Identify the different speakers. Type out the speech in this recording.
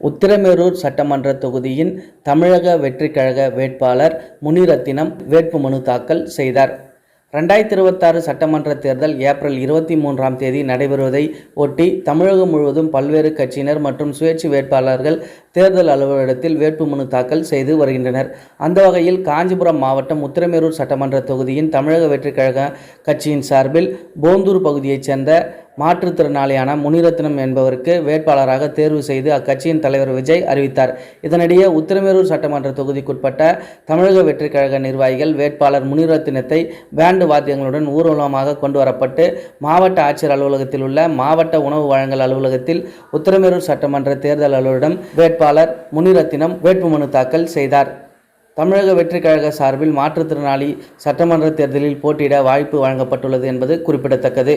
Speaker 1: உத்திரமேரூர் சட்டமன்ற தொகுதியின் தமிழக வெற்றிக் கழக வேட்பாளர் முனிரத்தினம் வேட்புமனு தாக்கல் செய்தார். 2026 சட்டமன்ற தேர்தல் ஏப்ரல் 23ஆம் தேதி நடைபெறுவதை ஒட்டி தமிழகம் முழுவதும் பல்வேறு கட்சியினர் மற்றும் சுயேட்சை வேட்பாளர்கள் தேர்தல் அலுவலகத்தில் வேட்புமனு தாக்கல் செய்து வருகின்றனர். அந்த வகையில் காஞ்சிபுரம் மாவட்டம் உத்திரமேரூர் சட்டமன்ற தொகுதியின் தமிழக வெற்றிக் கழக கட்சியின் சார்பில் போந்தூர் பகுதியைச் சேர்ந்த மாற்றுத்திறனாளியான முனிரத்தினம் என்பவருக்கு வேட்பாளராக தேர்வு செய்து அக்கட்சியின் தலைவர் விஜய் அறிவித்தார். இதனிடையே உத்திரமேரூர் சட்டமன்ற தொகுதிக்குட்பட்ட தமிழக வெற்றிக் கழக நிர்வாகிகள் வேட்பாளர் முனிரத்தினத்தை பேண்டு வாத்தியங்களுடன் ஊர்வலமாக கொண்டு வரப்பட்டு மாவட்ட ஆட்சியர் அலுவலகத்தில் உள்ள மாவட்ட உணவு வழங்கல் அலுவலகத்தில் உத்திரமேரூர் சட்டமன்ற தேர்தல் அலுவலரிடம் வேட்பாளர் முனிரத்தினம் வேட்புமனு தாக்கல் செய்தார். தமிழக வெற்றிக் கழக சார்பில் மாற்றுத்திறனாளி சட்டமன்ற தேர்தலில் போட்டியிட வாய்ப்பு வழங்கப்பட்டுள்ளது என்பது குறிப்பிடத்தக்கது.